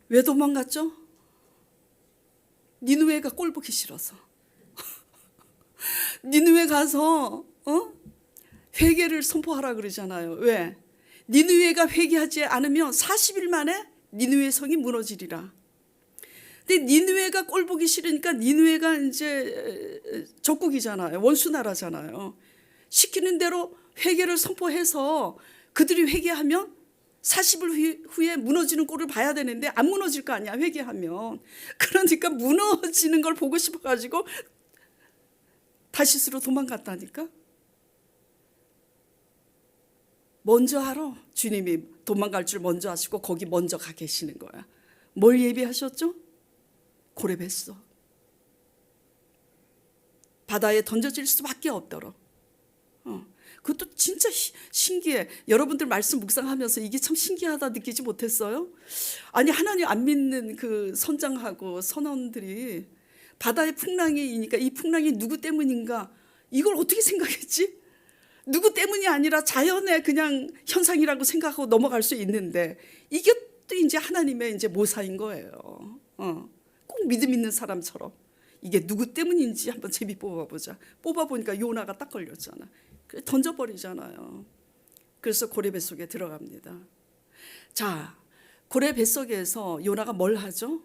왜 도망갔죠? 니느웨가 꼴 보기 싫어서. 니느웨 가서 회개를 선포하라 그러잖아요. 왜? 니느웨가 회개하지 않으면 40일 만에 니느웨 성이 무너지리라. 근데 니느웨가 꼴 보기 싫으니까 니느웨가 이제 적국이잖아요. 원수 나라잖아요. 시키는 대로 회개를 선포해서 그들이 회개하면 40일 후에 무너지는 꼴을 봐야 되는데 안 무너질 거 아니야, 회개하면. 그러니까 무너지는 걸 보고 싶어가지고 다시스로 도망갔다니까. 먼저 하러 주님이 도망갈 줄 먼저 하시고 거기 먼저 가 계시는 거야. 뭘 예비하셨죠? 고레뱃속. 바다에 던져질 수밖에 없도록. 그것도 진짜 신기해. 여러분들 말씀 묵상하면서 이게 참 신기하다 느끼지 못했어요? 아니 하나님 안 믿는 그 선장하고 선원들이 바다의 풍랑이니까 이 풍랑이 누구 때문인가 이걸 어떻게 생각했지? 누구 때문이 아니라 자연의 그냥 현상이라고 생각하고 넘어갈 수 있는데 이게 또 이제 하나님의 이제 모사인 거예요. 꼭 믿음 있는 사람처럼 이게 누구 때문인지 한번 제비 뽑아보자. 뽑아보니까 요나가 딱 걸렸잖아. 던져버리잖아요. 그래서 고래 뱃속에 들어갑니다. 자, 고래 뱃속에서 요나가 뭘 하죠?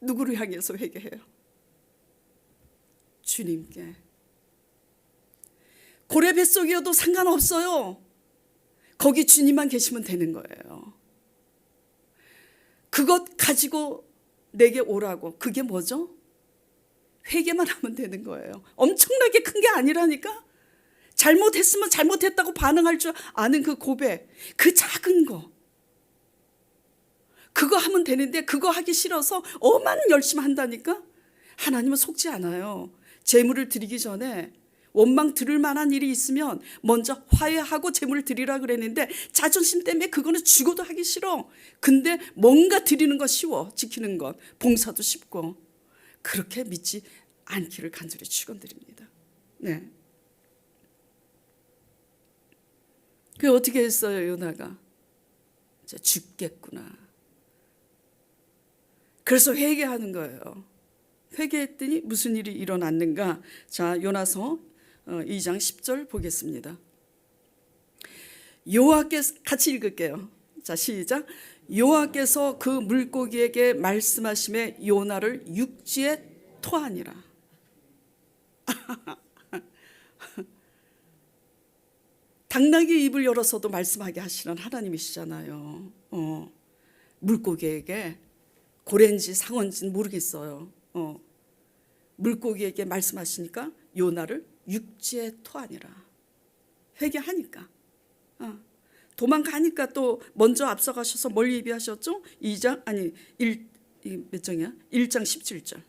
누구를 향해서 회개해요? 주님께. 고래 뱃속이어도 상관없어요. 거기 주님만 계시면 되는 거예요. 그것 가지고 내게 오라고. 그게 뭐죠? 회개만 하면 되는 거예요. 엄청나게 큰 게 아니라니까. 잘못했으면 잘못했다고 반응할 줄 아는 그 고백, 그 작은 거. 그거 하면 되는데 그거 하기 싫어서 얼마나 열심히 한다니까. 하나님은 속지 않아요. 제물을 드리기 전에 원망 들을 만한 일이 있으면 먼저 화해하고 제물을 드리라 그랬는데 자존심 때문에 그거는 죽어도 하기 싫어. 근데 뭔가 드리는 건 쉬워. 지키는 것, 봉사도 쉽고. 그렇게 믿지 않기를 간절히 축원드립니다. 네. 그 어떻게 했어요, 요나가? 이제 죽겠구나. 그래서 회개하는 거예요. 회개했더니 무슨 일이 일어났는가? 자, 요나서 2장 10절 보겠습니다. 여호와께서 같이 읽을게요. 자, 시작. 여호와께서 그 물고기에게 말씀하심에 요나를 육지에 토하니라. 당나귀 입을 열어서도 말씀하게 하시는 하나님이시잖아요. 물고기에게 고래인지 상어인지는 모르겠어요. 물고기에게 말씀하시니까 요나를 육지에 토하니라. 회개하니까. 도망가니까 또 먼저 앞서가셔서 뭘 예비하셨죠? 2장 아니 1몇 장이야? 1장 17절.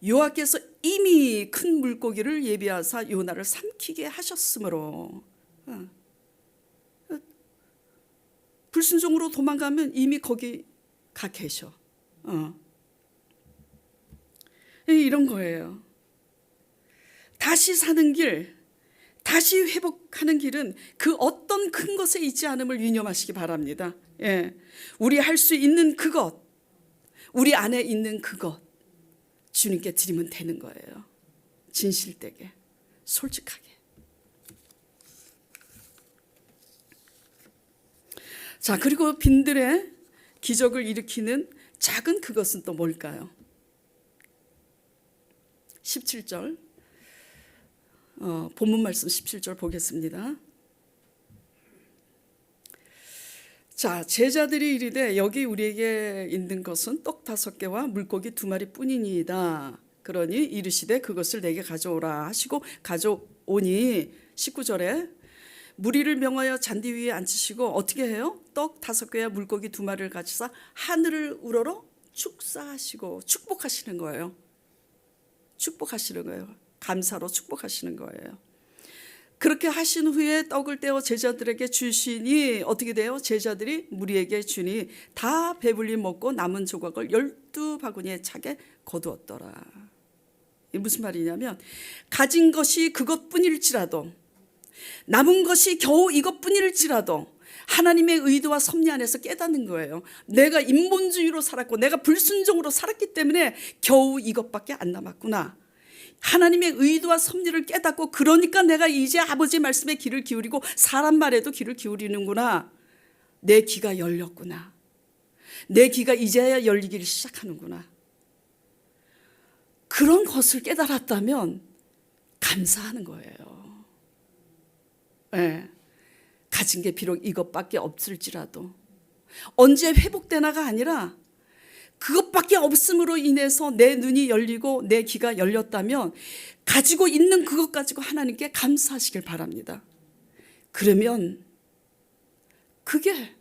여호와께서 이미 큰 물고기를 예비하사 요나를 삼키게 하셨으므로. 불순종으로 도망가면 이미 거기 가 계셔. 이런 거예요. 다시 사는 길, 다시 회복하는 길은 그 어떤 큰 것에 있지 않음을 유념하시기 바랍니다. 예. 우리 할 수 있는 그것, 우리 안에 있는 그것 주님께 드리면 되는 거예요. 진실되게, 솔직하게. 자, 그리고 빈들의 기적을 일으키는 작은 그것은 또 뭘까요? 17절, 본문 말씀 17절 보겠습니다. 자, 제자들이 이르되 여기 우리에게 있는 것은 떡 5개와 물고기 2마리 뿐이니이다. 그러니 이르시되 그것을 내게 가져오라 하시고 가져오니 19절에 무리를 명하여 잔디 위에 앉히시고 어떻게 해요? 떡 5개와 물고기 2마리를 가지사 하늘을 우러러 축사하시고 축복하시는 거예요. 축복하시는 거예요. 감사로 축복하시는 거예요. 그렇게 하신 후에 떡을 떼어 제자들에게 주시니 어떻게 돼요? 제자들이 무리에게 주니 다 배불리 먹고 남은 조각을 12바구니에 차게 거두었더라. 이게 무슨 말이냐면 가진 것이 그것뿐일지라도 남은 것이 겨우 이것뿐일지라도 하나님의 의도와 섭리 안에서 깨닫는 거예요. 내가 인본주의로 살았고 내가 불순종으로 살았기 때문에 겨우 이것밖에 안 남았구나. 하나님의 의도와 섭리를 깨닫고 그러니까 내가 이제 아버지 말씀에 귀를 기울이고 사람 말에도 귀를 기울이는구나. 내 귀가 열렸구나. 내 귀가 이제야 열리기를 시작하는구나. 그런 것을 깨달았다면 감사하는 거예요. 네. 가진 게 비록 이것밖에 없을지라도 언제 회복되나가 아니라 그것밖에 없음으로 인해서 내 눈이 열리고 내 귀가 열렸다면 가지고 있는 그것 가지고 하나님께 감사하시길 바랍니다. 그러면 그게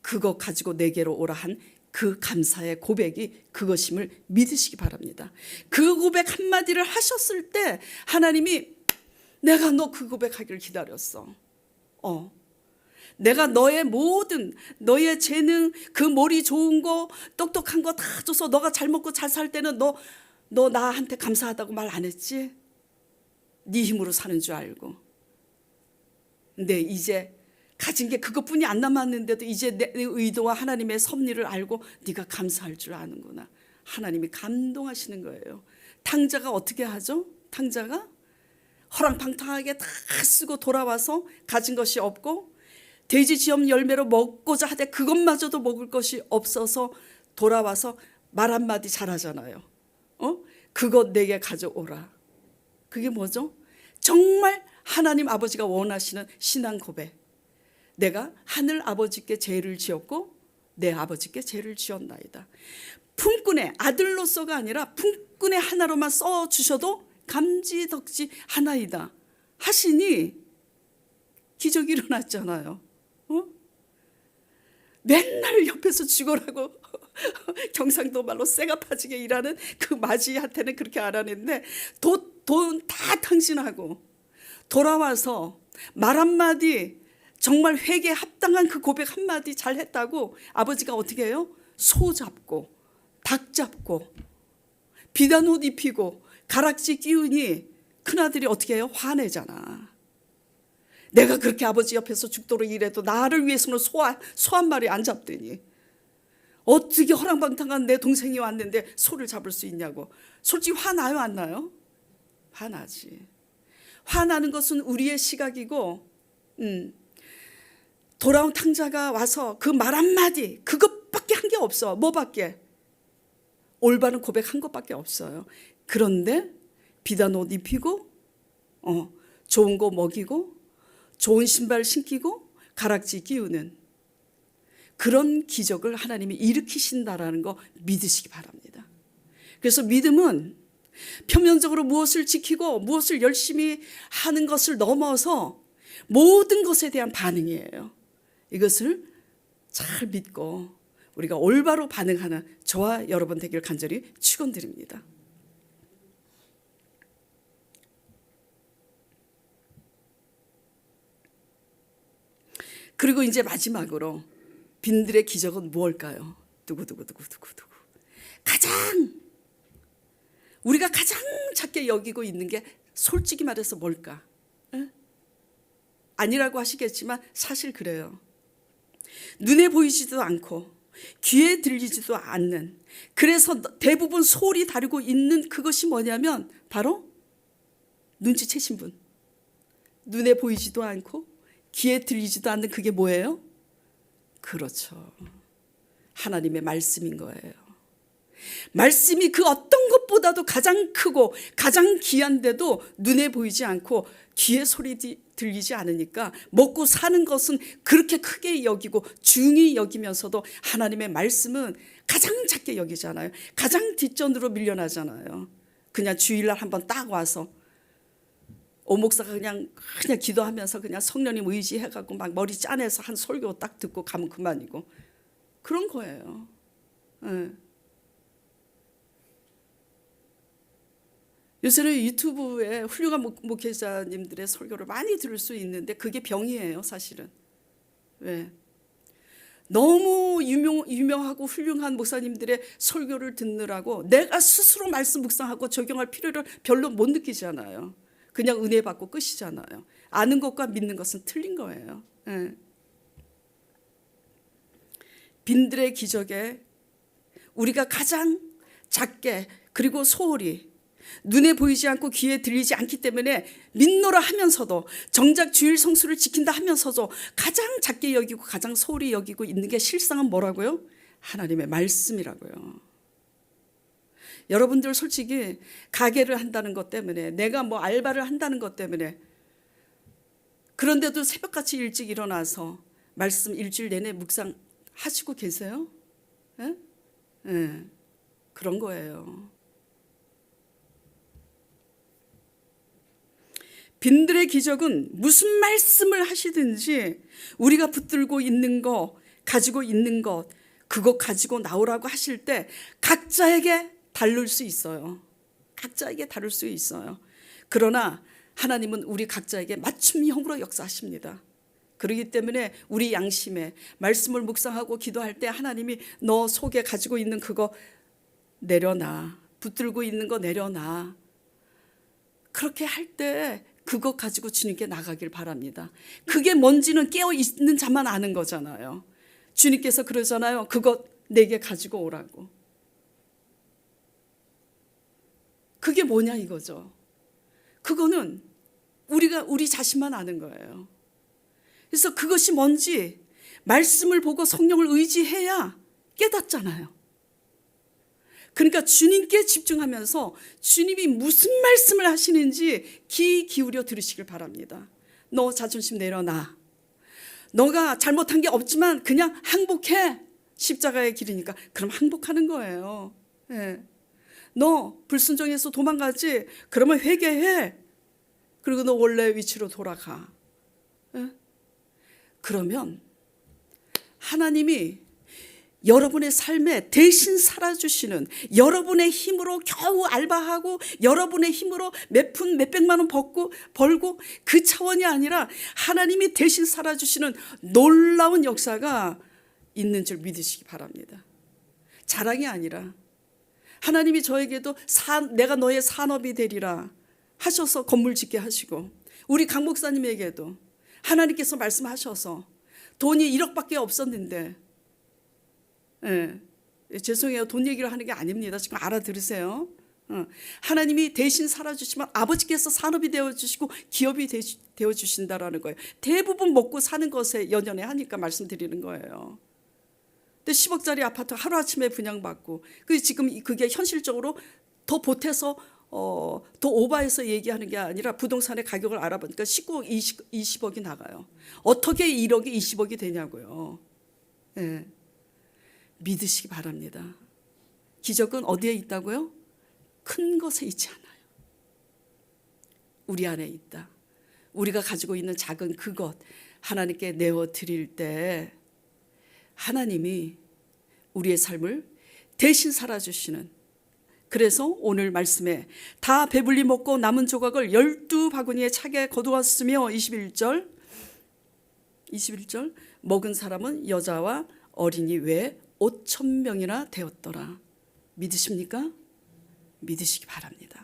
그거 가지고 내게로 오라 한 그 감사의 고백이 그것임을 믿으시기 바랍니다. 그 고백 한마디를 하셨을 때 하나님이 내가 너 그 고백하기를 기다렸어. 내가 너의 모든 너의 재능 그 머리 좋은 거 똑똑한 거 다 줘서 너가 잘 먹고 잘 살 때는 너 나한테 감사하다고 말 안 했지? 네 힘으로 사는 줄 알고. 근데 이제 가진 게 그것뿐이 안 남았는데도 이제 내 의도와 하나님의 섭리를 알고 네가 감사할 줄 아는구나. 하나님이 감동하시는 거예요. 탕자가 어떻게 하죠? 탕자가 허랑방탕하게 다 쓰고 돌아와서 가진 것이 없고 돼지지엄 열매로 먹고자 하되 그것마저도 먹을 것이 없어서 돌아와서 말 한마디 잘하잖아요. 그것 내게 가져오라. 그게 뭐죠? 정말 하나님 아버지가 원하시는 신앙 고백. 내가 하늘 아버지께 죄를 지었고 내 아버지께 죄를 지었나이다. 품꾼의 아들로서가 아니라 품꾼의 하나로만 써주셔도 감지덕지 하나이다 하시니 기적이 일어났잖아요. 맨날 옆에서 죽어라고 경상도 말로 쇠가 파지게 일하는 그 마지한테는 그렇게 안 하는데 돈 다 탕진하고 돌아와서 말 한마디 정말 회개에 합당한 그 고백 한마디 잘했다고 아버지가 어떻게 해요? 소 잡고 닭 잡고 비단 옷 입히고 가락지 끼우니 큰아들이 어떻게 해요? 화내잖아. 내가 그렇게 아버지 옆에서 죽도록 일해도 나를 위해서는 소 한 마리 안 잡더니 어떻게 허랑방탕한 내 동생이 왔는데 소를 잡을 수 있냐고. 솔직히 화나요 안 나요? 화나지. 화나는 것은 우리의 시각이고 돌아온 탕자가 와서 그 말 한마디 그것밖에 한 게 없어. 뭐밖에? 올바른 고백한 것밖에 없어요. 그런데 비단 옷 입히고 좋은 거 먹이고 좋은 신발 신기고 가락지 끼우는 그런 기적을 하나님이 일으키신다라는 거 믿으시기 바랍니다. 그래서 믿음은 표면적으로 무엇을 지키고 무엇을 열심히 하는 것을 넘어서 모든 것에 대한 반응이에요. 이것을 잘 믿고 우리가 올바로 반응하는 저와 여러분 되길 간절히 축원드립니다. 그리고 이제 마지막으로 빈들의 기적은 무엇일까요? 두구두구두구두구. 우리가 가장 작게 여기고 있는 게 솔직히 말해서 뭘까? 에? 아니라고 하시겠지만 사실 그래요. 눈에 보이지도 않고 귀에 들리지도 않는, 그래서 대부분 소홀히 다루고 있는 그것이 뭐냐면 바로 눈치채신 분. 눈에 보이지도 않고 귀에 들리지도 않는 그게 뭐예요? 그렇죠. 하나님의 말씀인 거예요. 말씀이 그 어떤 것보다도 가장 크고 가장 귀한데도 눈에 보이지 않고 귀에 소리 들리지 않으니까 먹고 사는 것은 그렇게 크게 여기고 중히 여기면서도 하나님의 말씀은 가장 작게 여기잖아요. 가장 뒷전으로 밀려나잖아요. 그냥 주일날 한번 딱 와서 오목사가 그냥 기도하면서 그냥 성령님 의지해갖고 막 머리 짜내서 한 설교 딱 듣고 가면 그만이고 그런 거예요. 네. 요새는 유튜브에 훌륭한 목회자님들의 설교를 많이 들을 수 있는데 그게 병이에요, 사실은. 왜? 너무 유명하고 훌륭한 목사님들의 설교를 듣느라고 내가 스스로 말씀 묵상하고 적용할 필요를 별로 못 느끼잖아요. 그냥 은혜 받고 끝이잖아요. 아는 것과 믿는 것은 틀린 거예요. 네. 빈들의 기적에 우리가 가장 작게 그리고 소홀히 눈에 보이지 않고 귀에 들리지 않기 때문에 믿노라 하면서도 정작 주일 성수를 지킨다 하면서도 가장 작게 여기고 가장 소홀히 여기고 있는 게 실상은 뭐라고요? 하나님의 말씀이라고요. 여러분들 솔직히 가게를 한다는 것 때문에 내가 뭐 알바를 한다는 것 때문에 그런데도 새벽같이 일찍 일어나서 말씀 일주일 내내 묵상하시고 계세요? 예? 예. 그런 거예요. 빈들의 기적은 무슨 말씀을 하시든지 우리가 붙들고 있는 것, 가지고 있는 것, 그거 가지고 나오라고 하실 때 각자에게 다를 수 있어요. 각자에게 다를 수 있어요. 그러나 하나님은 우리 각자에게 맞춤형으로 역사하십니다. 그렇기 때문에 우리 양심에 말씀을 묵상하고 기도할 때 하나님이 너 속에 가지고 있는 그거 내려놔. 붙들고 있는 거 내려놔. 그렇게 할 때 그것 가지고 주님께 나가길 바랍니다. 그게 뭔지는 깨어있는 자만 아는 거잖아요. 주님께서 그러잖아요. 그것 내게 가지고 오라고. 그게 뭐냐 이거죠. 그거는 우리 자신만 아는 거예요. 그래서 그것이 뭔지 말씀을 보고 성령을 의지해야 깨닫잖아요. 그러니까 주님께 집중하면서 주님이 무슨 말씀을 하시는지 귀 기울여 들으시길 바랍니다. 너 자존심 내려놔. 너가 잘못한 게 없지만 그냥 항복해. 십자가의 길이니까. 그럼 항복하는 거예요. 네. 너 불순종해서 도망가지? 그러면 회개해. 그리고 너 원래 위치로 돌아가. 네? 그러면 하나님이 여러분의 삶에 대신 살아주시는, 여러분의 힘으로 겨우 알바하고 여러분의 힘으로 몇 푼 몇백만 원 벌고 그 차원이 아니라 하나님이 대신 살아주시는 놀라운 역사가 있는 줄 믿으시기 바랍니다. 자랑이 아니라 하나님이 저에게도 내가 너의 산업이 되리라 하셔서 건물 짓게 하시고, 우리 강 목사님에게도 하나님께서 말씀하셔서 돈이 1억밖에 없었는데, 죄송해요. 돈 얘기를 하는 게 아닙니다. 지금 알아들으세요. 하나님이 대신 살아주시면 아버지께서 산업이 되어주시고 기업이 되어주신다라는 거예요. 대부분 먹고 사는 것에 연연해 하니까 말씀드리는 거예요. 근데 10억짜리 아파트 하루아침에 분양받고 지금 그게 현실적으로 더 보태서 더 오버해서 얘기하는 게 아니라 부동산의 가격을 알아보니까 19억, 20억이 나가요. 어떻게 1억이 20억이 되냐고요. 예. 믿으시기 바랍니다. 기적은 어디에 있다고요? 큰 것에 있지 않아요. 우리 안에 있다. 우리가 가지고 있는 작은 그것 하나님께 내어드릴 때 하나님이 우리의 삶을 대신 살아주시는, 그래서 오늘 말씀에 다 배불리 먹고 남은 조각을 12바구니에 차게 거두었으며 21절 먹은 사람은 여자와 어린이 외에 5,000명이나 되었더라. 믿으십니까? 믿으시기 바랍니다.